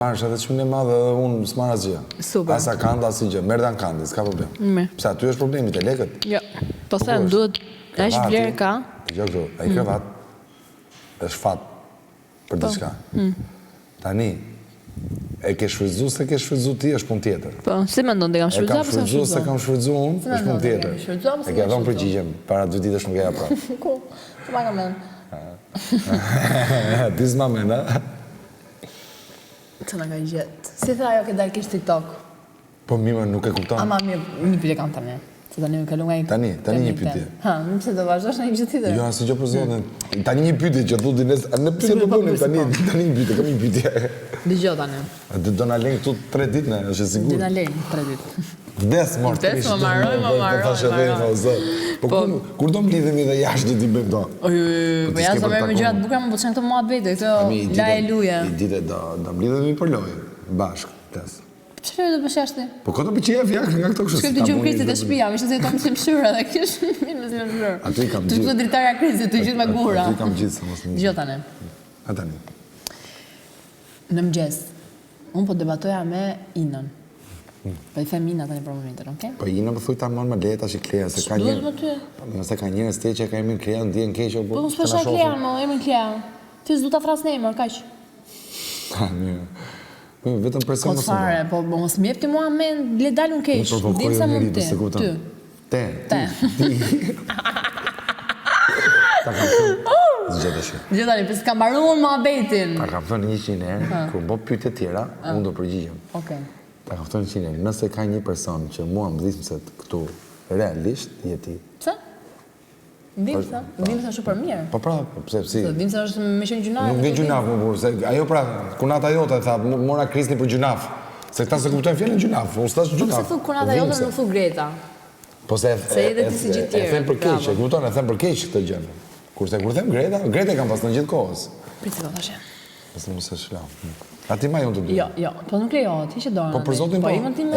Marrësh edhe çmimin e madh edhe unë s'marr asgjë. Super. Asa kanda, asnjë gjë. Merdan kandi, s'ka problem. Pse aty është problemi te lekët? Jo. Po them duhet dash vlerë ka. Jo këtu, ai krevat është fat për diçka. Tani e ke shfrytzu se ke shfrytzu ti është punë tjetër. Po, si mendon te kam shfrytzuar apo s'kam shfrytzu? Se kam shfrytzu unë, është punë tjetër. E ke dhënë përgjigjem para 2 ditësh nuk e ja prap. Ku? Ku ma kam mend? Ti s'ma mend, a? Të nga gjetë. Si tha ajo ke dalë kish TikTok? Po mima nuk e kupton. Ama mirë, një pyetje kam tani. Se tani më kalu nga Tani një pyetje. Ha, nëse do vazhdosh në një gjë tjetër. Jo, asgjë për zotin. Tani një pyetje që thotë në pyetje po bënim tani një pyetje, kam një pyetje. Dëgjoj tani. Do na lejnë këtu 3 ditë, ne, është e sigurt. Do na lejnë 3 ditë. Vdes mort. Vdes, më marroj. Po kur do mblidhemi dhe jashtë ti bëjmë këto? Po jashtë do merrem gjëra të bukura, më çan këto muhabete, këto la e luja. I ditë do mblidhemi për lojë bashkë, ples. Çfarë do bësh jashtë? Po këto pëlqej fjalë nga këto kështu. Shkoj të gjum krisit e shtëpia, më shëndet tonë të mshyrë edhe kish mirë me mshyrë. Aty kam gjithë. Të dritarja krizit, të gjithë me gura. Aty kam gjithë, mos më. Dgjoj tani. A tani. Në mëngjes, unë po debatoja me Inën. Po i them Ina tani për momentin, okay? Po Ina më thuj ta mon më lehta si Klea se ka një. Nëse ka njerëz të që ka emrin Klea ndjen keq apo. Po s'po sa Klea, më emrin Klea. Ti s'du ta thras në emër, kaq. Ha, mirë. Po vetëm person mos fare, po mos më jep ti mua mend, le dalun keq. Dim sa mund ti. Ti. Ta kam thënë. Dgjoj tani, pse kam mbaruar muhabetin. Ta kam thënë 100 herë, kur bë pyetje tjera, unë do përgjigjem. Okej. Ta kam thënë 100 herë, nëse ka një person që mua më dhismë këtu realisht je ti. Pse? Dimsa është super mirë. Po pra, pse si? Dimsa është me qenë gjunaf. Nuk vjen gjunaf më burr, se ajo pra, kunata jote tha, mora Krisni për gjunaf. Se këta se kuptojnë fjalën gjunaf, unë s'tash gjunaf. Po se thu kunata jote nuk thu Greta. Po se edhe ti si gjithë tjerë. E them për keq, e kupton, e them për keq këtë gjë. Kurse kur them Greta kam pas në gjithë kohës. Prit se do tash. Pas mos e shlau. A ti më jon të dy? Jo, po nuk lejohet, hiqe dorën. Po për zotin po. E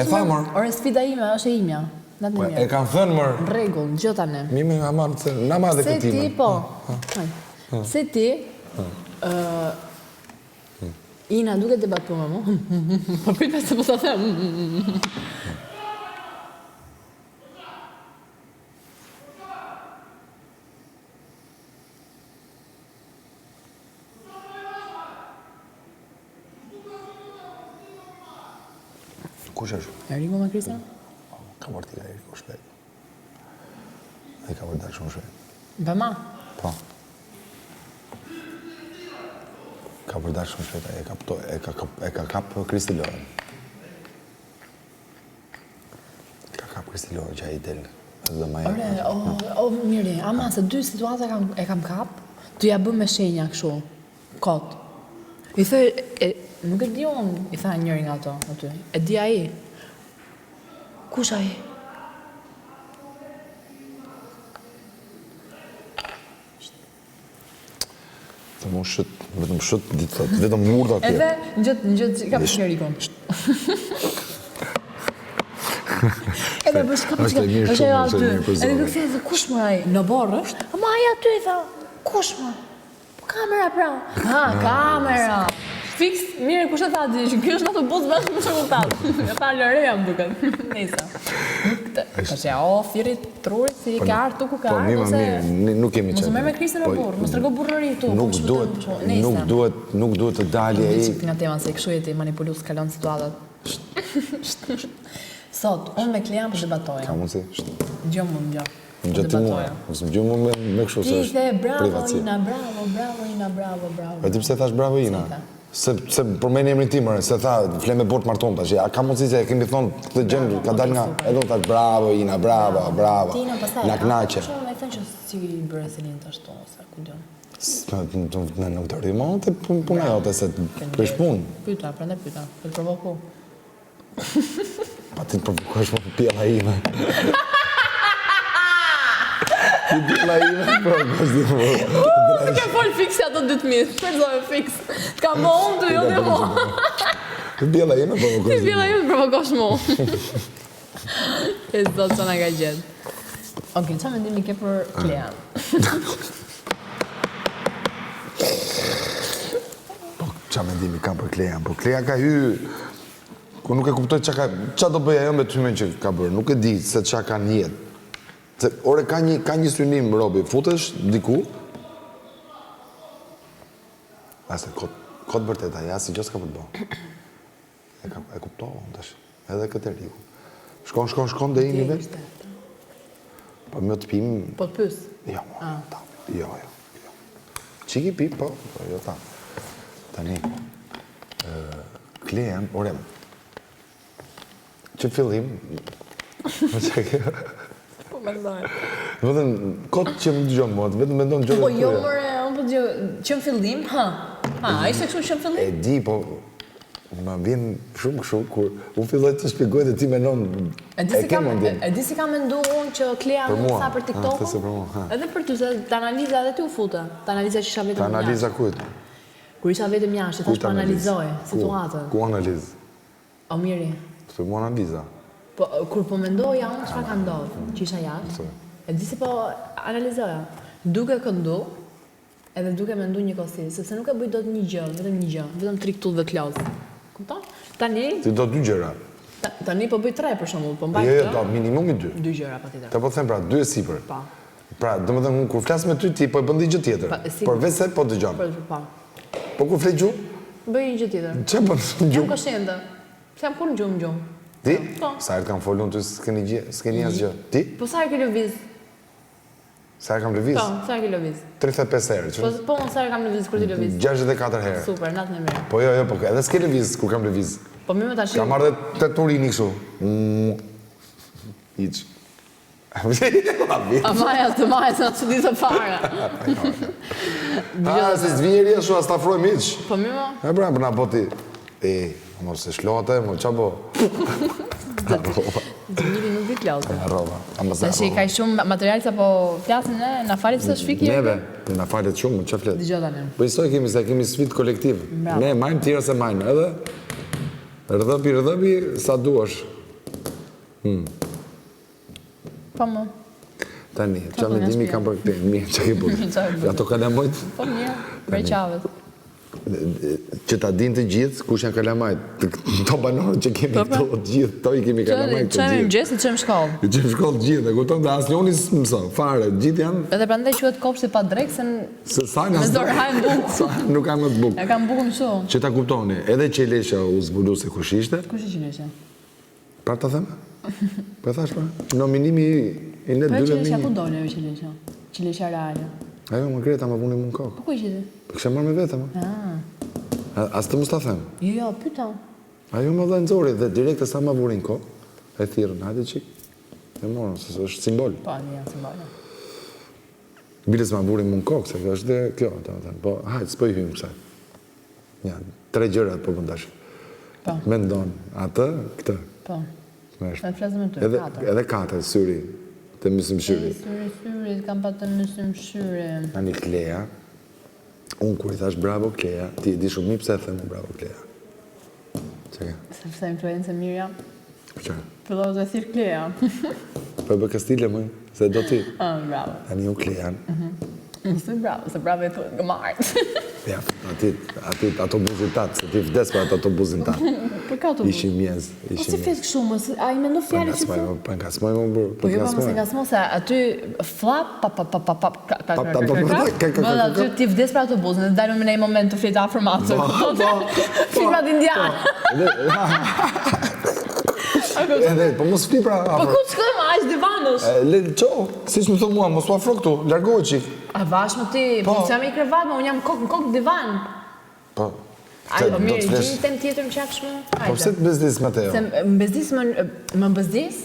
thamor. Ore sfida ime është e imja. Natë mirë. E kanë thënë më. Rregull, dgjoj tani. Mimi na marr se na madhe këtë tim. Se ti po. Se ti Ina duke debatuar me mua. Po prit se po ta them. Kush është? Eriko me Krista? Ka vërtet Eriko shpejt. Ai ka vërtet shumë shpejt. Bëma? Po. Ka vërtet shumë shpejt, e ka kap Kristi Lorën. Ka kap Kristi Lorën që ai del. Dhe më mirë, ama se 2 situata e kam kap, tu ja bëm me shenja kështu. Kot. I thë, nuk e di unë, i tha njëri nga ato aty. E di ai. Kush ai? Vetëm shët ditë, vetëm murda atje. Edhe njët ka për njërikon. Edhe bësh ka për njërikon. është ajo aty. Edhe nuk thë, kush më ai? Në borë është? Ama ai aty i tha, kush më? Kamera pra. Ha, kamera. Fix, mirë, kush e tha ti, që kjo është në të botë bashkë më shëgutat. E tha Lorea më duket. Nisa. Ka që firit, trurit, si ke artë, tu ku ka artë, ose... Po, mima, nuk kemi qëtë. Mos merr me Kristin në burë, mos tërgo burëri tu. Nuk duhet të dalje ai... Nga tema se kështu jeti manipulu s'kalon situatat. Sot, unë me Klean për debatoja. Ka mundësi? Gjo mund, gjo. Gjo ti mua, mësë më gjo mu me kështu se është privatësi. Ti the, bravo Ina. E ti pse thash bravo Ina? Se përmeni emrin timër, se tha, fle me bort marton tash, a ka mundësi se kemi thonë këtë gjemë, ka dal nga, edhe unë thash bravo Ina, bravo. Na knaqe. Shumë e thënë që si bërë Selin të ashtu, ose ku do. Nuk të rrimon të puna jote, se pësh pun. Pyta, prende pyta, të provoku. Pa ti të provokosh më pjela ime. Ti pjela ime, provokosh di më. Se ke fol fiksi ato 2.000, përzove fix. T'ka mo unë të jo dhe mo. Ti pjela ime, provokosh di më. Ti pjela ime, provokosh mo. E zdo të nga gjetë. Ok, qa mendimi ke për Klean? qa mendimi kam për Klejan, po Kleja ka hy, ku nuk e kuptoj qa do bëja jo me ty me që ka bërë, nuk e di se qa ka një jetë. Ore ka një synim, Robi, futesh diku, asë kotë vërteta, ja si gjës ka për të bëhë. E kuptohë, edhe këtë riku. Shkon dhe i një vetë. Po më të pim... Po të pys? Jo. Qiki pi, po, jo ta. Tani, Klejan, orem, që fillim, Po me ndojë. Vëdhen, kotë që më dëgjohë mod, vetëm me ndonë gjore Po jo, mëre, unë po dëgjohë, që më fillim, a ishte kështu që më fillim? E di, po, më vjen shumë kështu, kur unë filloj të shpjegoj dhe ti me nonë, e ke mundin. E di si ka mendu unë që Kleja nuk sa për TikTok-un? Edhe për ty, se të analiza edhe ty u futa. Të analiza që isha vetëm jashtë. Të analiza kujtë? Kur isha vetëm jashtë, thash po analizoj situatën. Ku analizë? O miri. Të mu analiza? Po, kur po mendoja unë, çfarë ka ndodhë, që isha jashtë? E di si po analizoja. Duke këndu, edhe duke mendu një kosi, sepse nuk e bëj dot një gjë, vetëm 3 këtull dhe klozë. Kupton? Tani... Ti do 2 gjëra? Tani po bëj 3 për shembull, po mbaj 2. Jo, minimumi 2. 2 gjëra patjetër. Te po them pra, 2 e sipër. Po. Pra, domethënë kur flas me ty ti po e bën gjë tjetër. Por vetë po dëgjon. Po. Po kur flet gjuhë? Bëj një gjë tjetër. Çfarë bën gjuhë? Jam koshente. S'kam kur gjuhë. Ti? Po. Sa herë kam folur ty s'keni asgjë. Ti? Po sa herë ke lëviz? Sa herë kam lëviz? Po, sa herë ke lëviz? 35 herë. Po, sa herë kam lëviz kur ti lëviz? 64 herë. Super, natën e mirë. Po jo, po edhe s'ke lëviz kur kam lëviz. Po më tash. Kam marrë te turini kështu. Hiç. Amaja të maja se në që ditë fare. Se s'vijeri ashtu, as t'afroj miq. Po mi mo? E pra, përna po ti. Mos se shlote, mo qa bo? Gjimiri nuk di klote. Arroba. Dhe që i ka shumë material sa po flasin e, na falit se shfiki? Neve, na falit shumë, që flet. Digjota ne. Po isoj kemi se kemi sfit kolektiv. Ne majmë tjera se majmë, edhe rëdhëpi sa duash. Po më. Tani, qa me dimi kam për këte, mirë që ke bërë. Ato kalamojt? Po mirë, prej qavet. Që ta din të gjithë, kush janë kalamajt. To banorë që kemi këto gjithë, to i kemi kalamajt të gjithë. Qëmë në gjesë, qëmë shkollë. I qëmë shkollë të gjithë, e kupton dhe asë njoni së mëso, fare, gjithë janë... Edhe prandaj quhet kopshti pa drek, se me dorë hajnë bukë. Sa nuk kam më të bukë. E kam bukën shumë. Që ta kuptoni, edhe Qelesha u zbulu se kush ishte. Kush i Qelesha? Pra ta theme? Po e thash pra? Nominimi i ne 2 Po Qelesha ku dole e Qelesha? Qelesha reale. Ajo më Greta më puni më në kokë. Po ku ishte? Po kështë marrë me vete më. As të mos ta them. Jo, pyta. Ajo më dhe nëzori dhe direkte sa më vurin kokë. E thirën, hajde qik. E morën, se është simbol. Po, një janë simbol. Biles më vurin më në kokë, se është dhe kjo. Po, hajde, s'po i hymë kësaj. Ja, 3 gjërat po bëndash. Po. Me ndonë atë, këtë. Po. Me të flasë me të, 4. Edhe 4, syri. Të mësëm shyri. Syri, kam pa të mësëm shyri. Ani Kleja, unë kur i thash bravo Kleja, ti e di shumë mi pse e thëmë bravo Kleja. Qëka? Sepse influencë Mirja. Qëka? Pëlloh të thirë Kleja. Po e bë Kastile mëj, se do ti. Bravo. Ani unë Klejan. Mësë bravo, se bravo e të gëmartë. Ja, ato buzin tatë, se ti vdes për ato buzin tatë. Për ka të buzin? Ishi mjez, Po si fetë kështu më, a i mendo fjallë që të... Po nga smaj më bërë, Po jo, pa mëse nga smo, se aty flap, bëllë aty ti vdes për ato buzin, dhe dalë me nej moment të fletë afrëmatër. Filmat indian. Edhe, po mos fli pra... Po ku të shkojmë, aqë divanësh? Le, qo, si që më thë mua, mos u afro këtu, largohë qik. A vash më ti, po që jam i krevat, më unë jam kokë në divan. Po, Ajo, mirë, gjeni tem tjetër më qafshme? Po pëse të bezdis me te jo? Se më bezdis, më bezdis,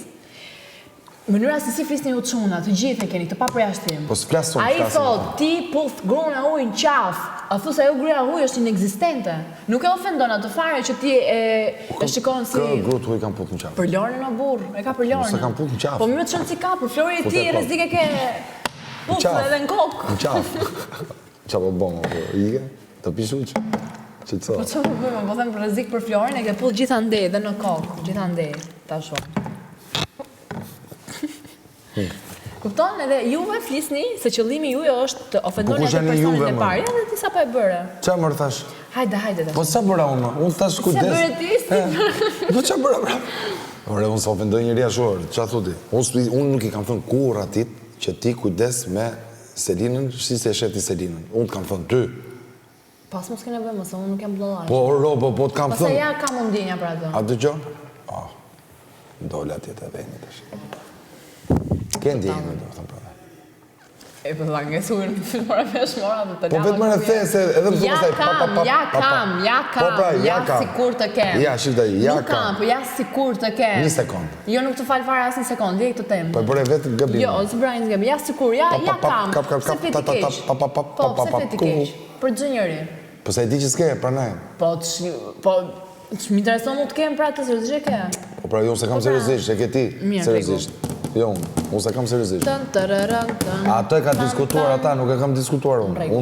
mënyra se si flisni u të shuna, të gjithë e keni, të pa përjashtim. Po s'flasë tonë, A i thot, ti puth grona ujë në qaf, a thu se ajo gruja ujë është inexistente. Nuk e ofendon atë fare që ti e shikon si... Kë grutë ujë kam puth në qaf? Për Lorën o burë, e ka për Lorën. Se kam puth në qaf. Po më të shënë si ka, për Flori ti rezik e ke puth edhe në kokë. Në qaf. Qa po bon, ike, të pishu që. Që të Po që po bëjmë, po them për rezik për Florin, e ke puth gjitha ndej dhe në kokë, gjitha ndej, ta shumë. Kupton? Edhe juve flisni se qëllimi juaj është të ofendoni kush atë janë personin juve, e më? parë. Ja, dhe ti sa po e bëre. Qa mërë thash? Hajde. Po sa bëra unë? Unë thash kujdes. Se bëre ti? Po qa bëra, bra? Ore, unë sa ofendoj njëria shorë, qa thuti? Unë nuk i kam thënë kur atit që ti kujdes me Selinën, si se e sheti Selinën. Unë të kam thënë ty. Pas mos kene bëjmë, se unë nuk jam blollaj. Po të kam Pasa thënë. ja ka mundinja pra do. A dë gjonë? Dole atjet e vejnë të shi. Ke ndjenjë, do thëmë pra. E për dha nga surin të filmora peshmora dhe të Po vetë më në the se edhe më Ja kam, ja sikur të kem. Ja, shiktaj, ja Nuk kam, po ja sikur të kem. Një sekund. Jo, nuk të falë fare asë një sekund, dhe i këtë temë. Po e bërë vetë gëbim. Jo, së brajnë zgëbim, ja sikur, ja kam. Pse feti keq? Po, pse feti keq? Për gjë njëri. Po sa i di që s'ke, pra ne. Po, që më intereson mu të kem pra të seriozisht e ke? Po pra, jo, se kam seriozisht, e ke ti, seriozisht. Jo, unë se kam seriozisht. Ato e ka diskutuar ata, nuk e kam diskutuar unë.